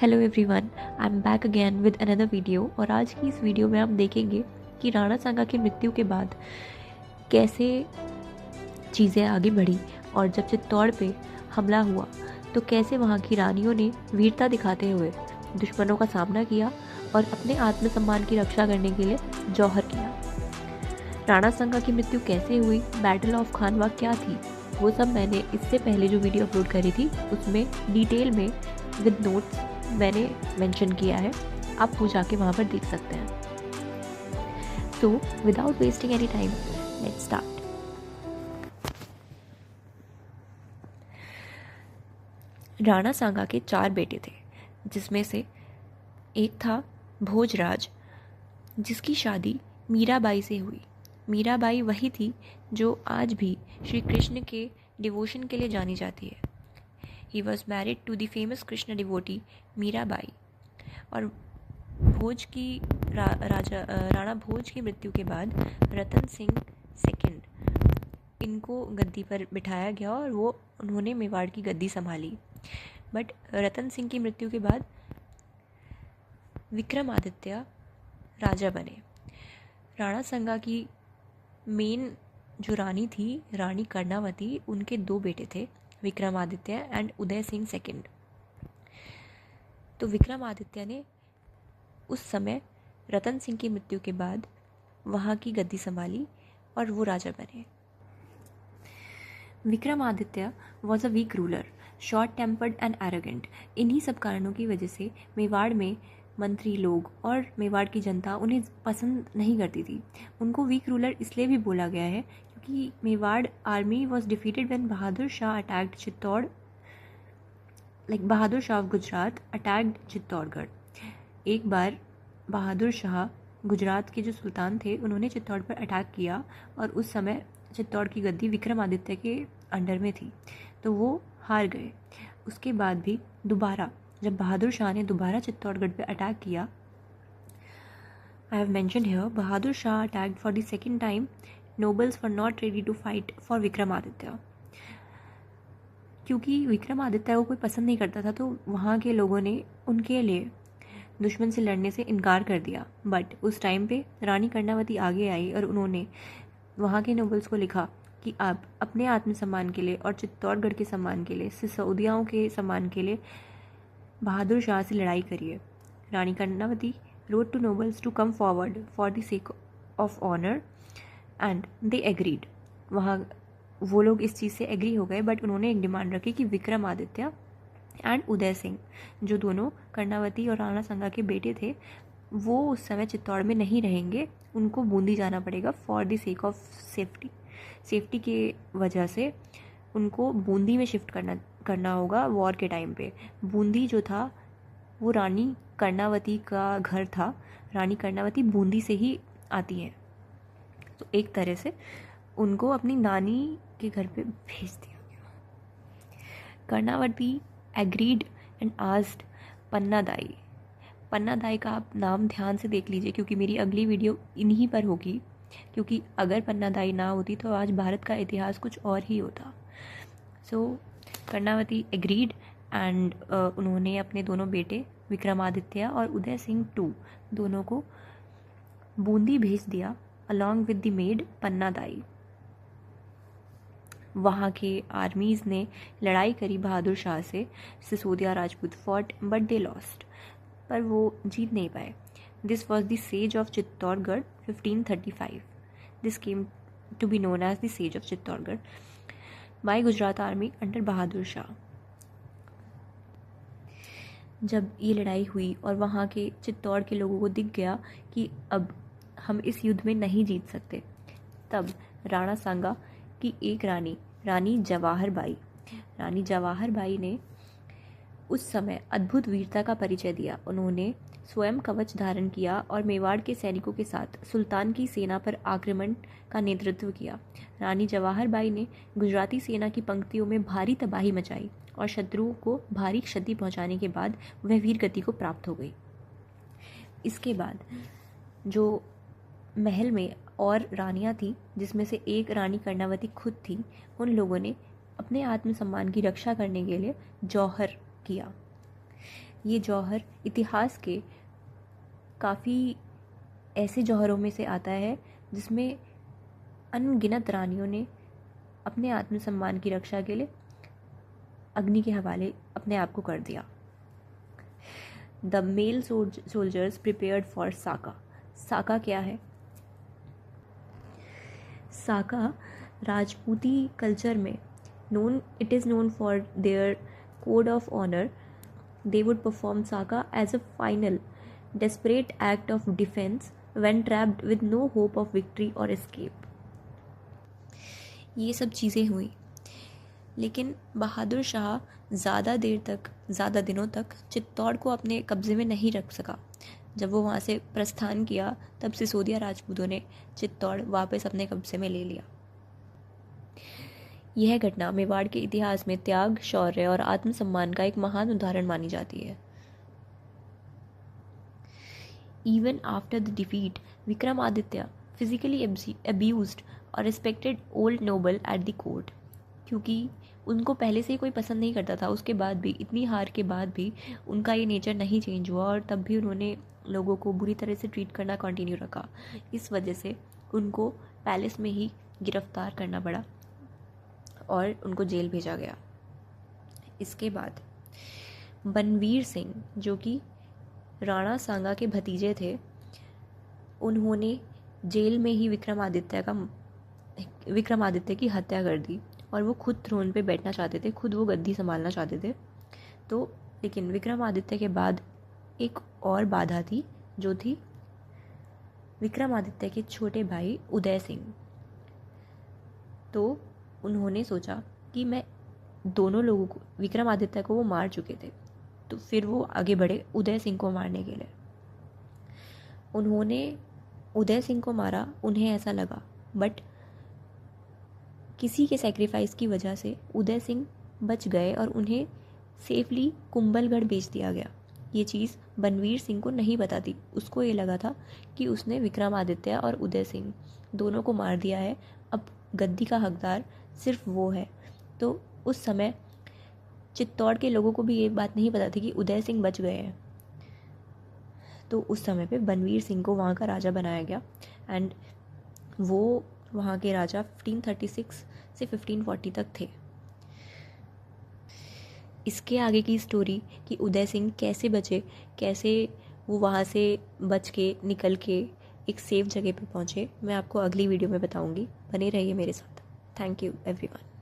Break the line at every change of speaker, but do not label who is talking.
Hello everyone, I am back again with another video. और आज की इस वीडियो में हम देखेंगे कि राणा सांगा की मृत्यु के बाद कैसे चीज़ें आगे बढ़ी और जब चित्तौड़ पे हमला हुआ तो कैसे वहाँ की रानियों ने वीरता दिखाते हुए दुश्मनों का सामना किया और अपने आत्मसम्मान की रक्षा करने के लिए जौहर किया। राणा सांगा की मृत्यु कैसे हुई, बैटल ऑफ खानवा क्या थी, वो सब मैंने इससे पहले जो वीडियो अपलोड करी थी उसमें डिटेल में विद नोट्स मैंने मेंशन किया है। आप वो जाके वहाँ पर देख सकते हैं। So without wasting any time, let's start. Rana Sanga के 4 बेटे थे, जिसमें से एक था भोजराज, जिसकी शादी मीराबाई से हुई। मीराबाई वही थी जो आज भी श्री कृष्ण के डिवोशन के लिए जानी जाती है। He was married to the famous Krishna devotee Mirabai. और भोज की राणा भोज की मृत्यु के बाद रतन सिंह सेकंड इनको गद्दी पर बिठाया गया और उन्होंने मेवाड़ की गद्दी संभाली। बट रतन सिंह की मृत्यु के बाद विक्रमादित्य राजा बने। राणा सांगा की मेन जो रानी थी, रानी कर्णावती, उनके 2 बेटे थे, विक्रमादित्य एंड उदय सिंह सेकंड। तो विक्रमादित्य ने उस समय रतन सिंह की मृत्यु के बाद वहाँ की गद्दी संभाली और वो राजा बने। Vikramaditya was a weak ruler, short tempered and arrogant. इन्हीं सब कारणों की वजह से मेवाड़ में मंत्री लोग और मेवाड़ की जनता उन्हें पसंद नहीं करती थी। उनको वीक रूलर इसलिए भी बोला गया है क्योंकि Mewar army was defeated when Bahadur Shah attacked Chittor, Bahadur Shah of Gujarat attacked Chittorgarh. एक बार बहादुर शाह गुजरात के जो सुल्तान थे उन्होंने चित्तौड़ पर अटैक किया और उस समय चित्तौड़ की गद्दी विक्रमादित्य के अंडर में थी, तो वो हार गए। उसके बाद भी दोबारा जब बहादुर शाह ने दोबारा चित्तौड़गढ़ पर अटैक किया, I have mentioned here, Bahadur Shah attacked for the second time. Nobles were not ready to fight for Vikramaditya. क्योंकि विक्रमादित्य को कोई पसंद नहीं करता था तो वहाँ के लोगों ने उनके लिए दुश्मन से लड़ने से इनकार कर दिया। बट उस टाइम पे रानी कर्णावती आगे आई और उन्होंने वहाँ के नोबल्स को लिखा कि आप अपने आत्मसम्मान के लिए और चित्तौड़गढ़ के सम्मान के लिए, सिसोदियाओं के सम्मान के लिए बहादुर शाह से लड़ाई करिए। रानी Karnavati wrote to nobles to come forward for the sake of honor and they agreed। वहाँ वो लोग इस चीज़ से एग्री हो गए, बट उन्होंने एक डिमांड रखी कि विक्रमादित्य एंड उदय सिंह, जो दोनों कर्णावती और राणा सांगा के बेटे थे, वो उस समय चित्तौड़ में नहीं रहेंगे, उनको बूंदी जाना पड़ेगा for the sake of safety के वजह से उनको बूंदी में शिफ्ट करना होगा वॉर के टाइम पे। बूंदी जो था वो रानी कर्णावती का घर था। रानी कर्णावती बूंदी से ही आती हैं, तो एक तरह से उनको अपनी नानी के घर पे भेज दिया गया। Karnavati agreed and asked Pannadai. Pannadai का आप नाम ध्यान से देख लीजिए क्योंकि मेरी अगली वीडियो इन्हीं पर होगी, क्योंकि अगर पन्नादाई ना होती तो आज भारत का इतिहास कुछ और ही होता। सो कर्णावती एग्रीड एंड उन्होंने अपने दोनों बेटे विक्रमादित्य और उदय सिंह टू दोनों को बूंदी भेज दिया along with the maid Pannadai. वहाँ के आर्मीज़ ने लड़ाई करी बहादुर शाह से। Sisodia Rajput fought but they lost, पर वो जीत नहीं पाए। This was the siege of Chittorgarh 1535। This came to be known as the siege of Chittorgarh by Gujarat army under Bahadur Shah. जब ये लड़ाई हुई और वहाँ के चित्तौड़ के लोगों को दिख गया कि अब हम इस युद्ध में नहीं जीत सकते, तब राणा सांगा की एक रानी जवाहर बाई ने उस समय अद्भुत वीरता का परिचय दिया। उन्होंने स्वयं कवच धारण किया और मेवाड़ के सैनिकों के साथ सुल्तान की सेना पर आक्रमण का नेतृत्व किया। रानी जवाहर बाई ने गुजराती सेना की पंक्तियों में भारी तबाही मचाई और शत्रुओं को भारी क्षति पहुंचाने के बाद वह वीर गति को प्राप्त हो गई। इसके बाद जो महल में और रानियां थीं, जिसमें से एक रानी कर्णावती खुद थी, उन लोगों ने अपने आत्मसम्मान की रक्षा करने के लिए जौहर किया। ये जौहर इतिहास के काफ़ी ऐसे जौहरों में से आता है जिसमें अनगिनत रानियों ने अपने आत्मसम्मान की रक्षा के लिए अग्नि के हवाले अपने आप को कर दिया। The male soldiers prepared for saka. Saka क्या है? साका राजपूती कल्चर में it is known for their code of honour. They would perform saka as a final desperate act of defense when trapped with no hope of victory or escape। ये सब चीज़ें हुई, लेकिन बहादुर शाह ज़्यादा दिनों तक चित्तौड़ को अपने कब्ज़े में नहीं रख सका। जब वो वहाँ से प्रस्थान किया तब सिसोदिया राजपूतों ने चित्तौड़ वापस अपने कब्ज़े में ले लिया। यह घटना मेवाड़ के इतिहास में त्याग, शौर्य और आत्मसम्मान का एक महान उदाहरण मानी जाती है। Even after the defeat, Vikramaditya physically abused और respected old noble at the court। क्योंकि उनको पहले से ही कोई पसंद नहीं करता था, उसके बाद भी, इतनी हार के बाद भी उनका ये नेचर नहीं चेंज हुआ और तब भी उन्होंने लोगों को बुरी तरह से ट्रीट करना कंटिन्यू रखा। इस वजह से उनको पैलेस में ही गिरफ्तार करना पड़ा और उनको जेल भेजा गया। इसके बाद बनवीर सिंह, जो कि राणा सांगा के भतीजे थे, उन्होंने जेल में ही विक्रमादित्य की हत्या कर दी और वो खुद थ्रोन पे बैठना चाहते थे, खुद वो गद्दी संभालना चाहते थे। तो लेकिन विक्रमादित्य के बाद एक और बाधा थी, जो थी विक्रमादित्य के छोटे भाई उदय सिंह। तो उन्होंने सोचा कि मैं दोनों लोगों को, विक्रमादित्य को वो मार चुके थे, तो फिर वो आगे बढ़े उदय सिंह को मारने के लिए। उन्होंने उदय सिंह को मारा, उन्हें ऐसा लगा, बट किसी के सेक्रीफाइस की वजह से उदय सिंह बच गए और उन्हें सेफली कुंभलगढ़ भेज दिया गया। ये चीज़ बनवीर सिंह को नहीं पता थी। उसको ये लगा था कि उसने विक्रमादित्य और उदय सिंह दोनों को मार दिया है, अब गद्दी का हकदार सिर्फ वो है। तो उस समय चित्तौड़ के लोगों को भी ये बात नहीं पता थी कि उदय सिंह बच गए हैं। तो उस समय पे बनवीर सिंह को वहाँ का राजा बनाया गया एंड वो वहाँ के राजा 1536 से 1540 तक थे। इसके आगे की स्टोरी कि उदय सिंह कैसे बचे, कैसे वो वहाँ से बच के निकल के एक सेफ जगह पे पहुँचे, मैं आपको अगली वीडियो में बताऊँगी। बने रहिए मेरे साथ। Thank you everyone.